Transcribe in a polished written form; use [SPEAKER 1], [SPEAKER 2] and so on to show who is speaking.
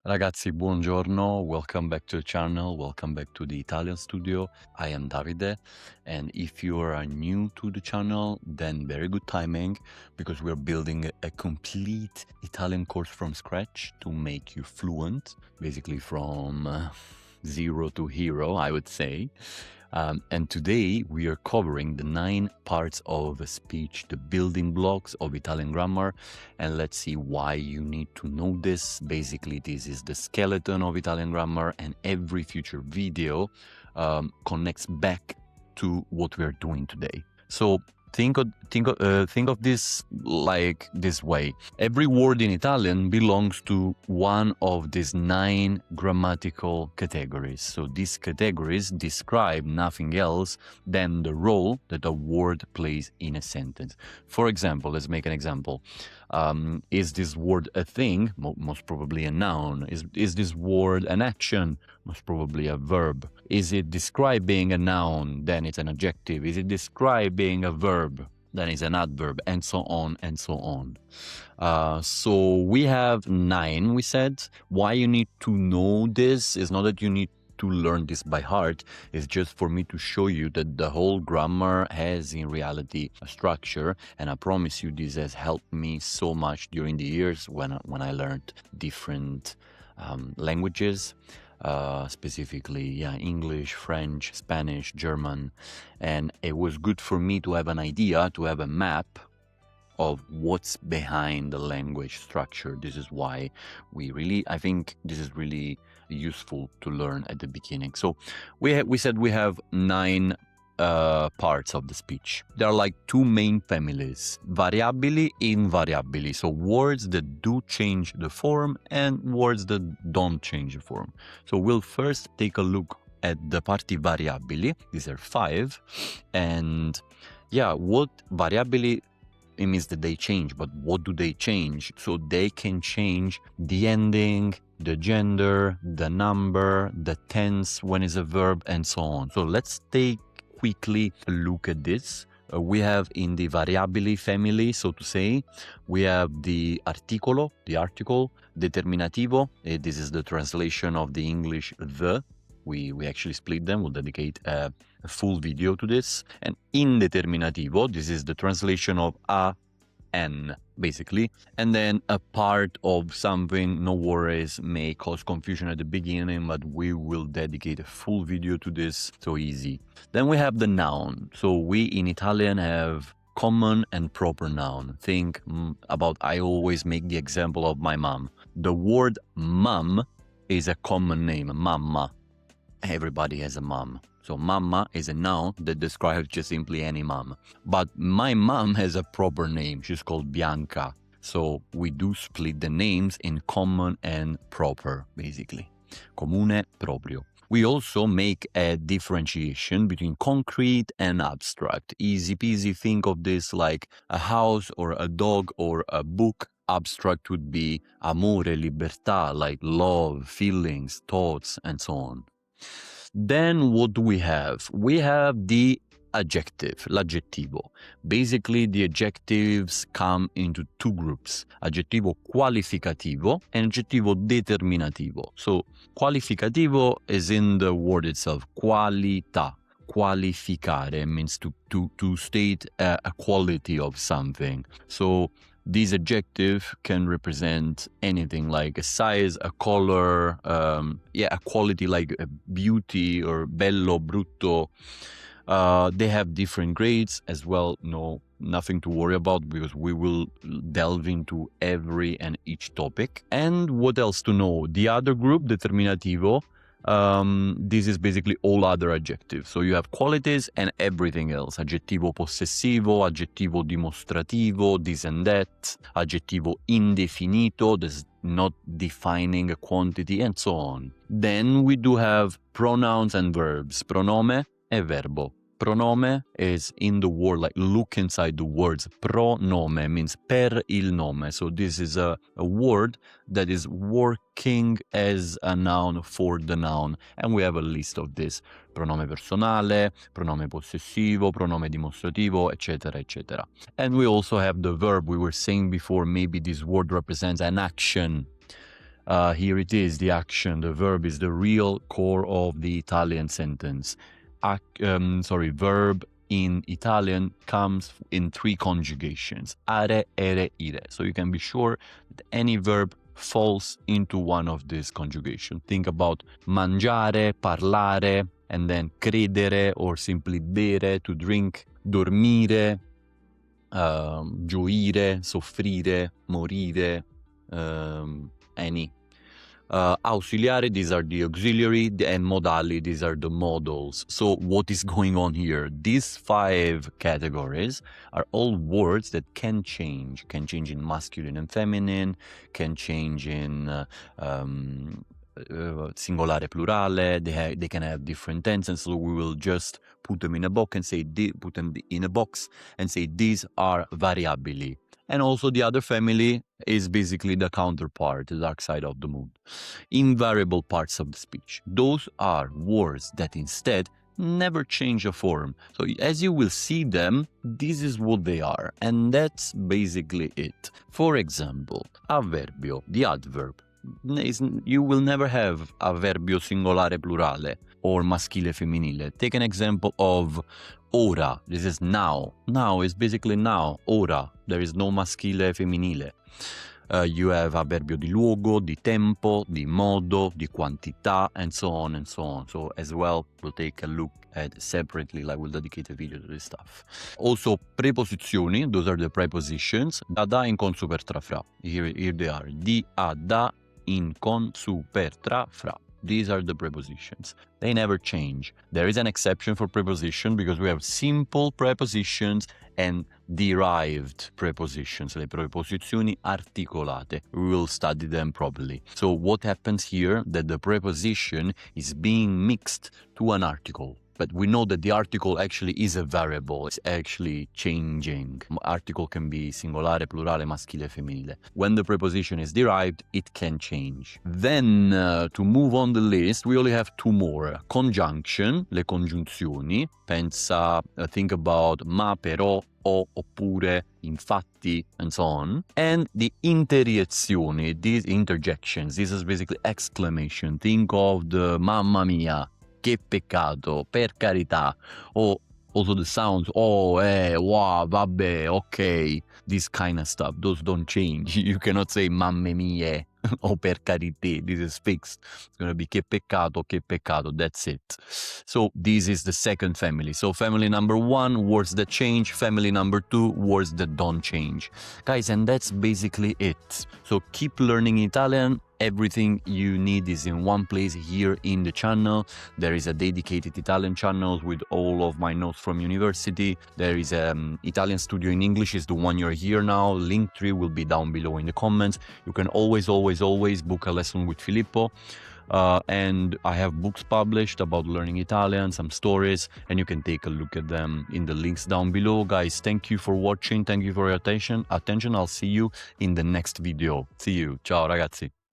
[SPEAKER 1] Ragazzi, buongiorno, welcome back to the channel, welcome back to the Italian studio. I am Davide, and if you are new to the channel, then very good timing, because we're building a complete Italian course from scratch to make you fluent, basically from zero to hero, I would say. And today we are covering the 9 parts of a speech, the building blocks of Italian grammar, and let's see why you need to know this. Basically, this is the skeleton of Italian grammar, and every future video connects back to what we are doing today. So think of this like this way. Every word in Italian belongs to one of these 9 grammatical categories. So these categories describe nothing else than the role that a word plays in a sentence. For example, let's make an example. Is this word a thing? Most probably a noun. Is this word an action? Most probably a verb. Is it describing a noun? Then it's an adjective. Is it describing a verb? Then it's an adverb, and so on and so on. So we have 9, we said. Why you need to know this is not that you need to learn this by heart. It's just for me to show you that the whole grammar has in reality a structure, and I promise you this has helped me so much during the years when I learned different languages. Specifically, English, French, Spanish, German, and it was good for me to have an idea, to have a map of what's behind the language structure. This is why I think this is really useful to learn at the beginning. So we said we have 9 parts of the speech. There are like 2 main families: variabili, invariabili. So words that do change the form and words that don't change the form. So we'll first take a look at the Parti Variabili. These are 5. And what variabili, it means that they change, but what do they change? So they can change the ending, the gender, the number, the tense when it's a verb, and so on. So let's take quickly a look at this. We have in the variabili family, so to say, we have the articolo, the article, determinativo. This is the translation of the English the. We actually split them. We'll dedicate a full video to this. And indeterminativo, this is the translation of a, n, basically. And then a part of something, no worries, may cause confusion at the beginning, but we will dedicate a full video to this, so easy. Then we have the noun. So we in Italian have common and proper noun. Think about, I always make the example of my mom. The word mom is a common name, mamma. Everybody has a mom. So mamma is a noun that describes just simply any mom. But my mom has a proper name. She's called Bianca. So we do split the names in common and proper, basically. Comune, proprio. We also make a differentiation between concrete and abstract. Easy peasy, think of this like a house or a dog or a book. Abstract would be amore, libertà, like love, feelings, thoughts, and so on. Then what do we have? We have the adjective, l'aggettivo. Basically, the adjectives come into 2 groups: aggettivo qualificativo and aggettivo determinativo. So qualificativo is in the word itself, qualità. Qualificare means to state a quality of something. So this adjective can represent anything like a size, a color, a quality like a beauty or bello, brutto. They have different grades as well. No, nothing to worry about, because we will delve into every and each topic. And what else to know? The other group, determinativo, this is basically all other adjectives. So you have qualities and everything else: aggettivo possessivo, aggettivo dimostrativo, this and that, aggettivo indefinito, that's not defining a quantity, and so on. Then we do have pronouns and verbs, pronome e verbo. Pronome is in the word, like look inside the words. Pronome means per il nome. So this is a word that is working as a noun for the noun. And we have a list of this: pronome personale, pronome possessivo, pronome dimostrativo, etc., etc. And we also have the verb. We were saying before, maybe this word represents an action. Here it is, the action, the verb is the real core of the Italian sentence. Verb in Italian comes in 3 conjugations, are, ere, ire. So you can be sure that any verb falls into one of these conjugations. Think about mangiare, parlare, and then credere or simply bere, to drink, dormire, gioire, soffrire, morire, any. Ausiliari, these are the auxiliary, and modali, these are the modals. So what is going on here? These 5 categories are all words that can change in masculine and feminine, can change in singolare, plurale. They can have different tenses. So we will just put them in a box and say these are variabili. And also the other family is basically the counterpart, the dark side of the moon. Invariable parts of the speech. Those are words that instead never change a form. So as you will see them, this is what they are. And that's basically it. For example, avverbio, the adverb. You will never have avverbio singolare plurale or maschile femminile. Take an example of ora. This is now. Now is basically now. Ora. There is no maschile femminile. You have avverbio di luogo, di tempo, di modo, di quantità, and so on and so on. So as well, we'll take a look at separately, like we'll dedicate a video to this stuff. Also, preposizioni, those are the prepositions. Da, in, con, su, per, tra, fra. Here they are. Di, a, da, in, con, su, per, tra, fra. These are the prepositions. They never change. There is an exception for preposition because we have simple prepositions and derived prepositions, le preposizioni articolate. We will study them properly. So what happens here? That the preposition is being mixed to an article. But we know that the article actually is a variable. It's actually changing. Article can be singolare, plurale, maschile, femminile. When the preposition is derived, it can change. Then, to move on the list, we only have 2 more. Conjunction, le congiunzioni. Think about ma, però, o, oppure, infatti, and so on. And the interiezioni, these interjections. This is basically exclamation. Think of the mamma mia. Che peccato, per carità, or also the sounds, oh, wow, vabbè, okay, this kind of stuff, those don't change. You cannot say mamme mie or per carité, this is fixed. It's going to be che peccato, that's it. So this is the second family. So family number 1, words that change. Family number 2, words that don't change. Guys, and that's basically it. So keep learning Italian. Everything you need is in one place here in the channel. There is a dedicated Italian channel with all of my notes from university. There is an Italian studio in English, is the one you're here now. Linktree will be down below in the comments. You can always book a lesson with Filippo. And I have books published about learning Italian, some stories, and you can take a look at them in the links down below. Guys, thank you for watching. Thank you for your attention. I'll see you in the next video. See you. Ciao ragazzi.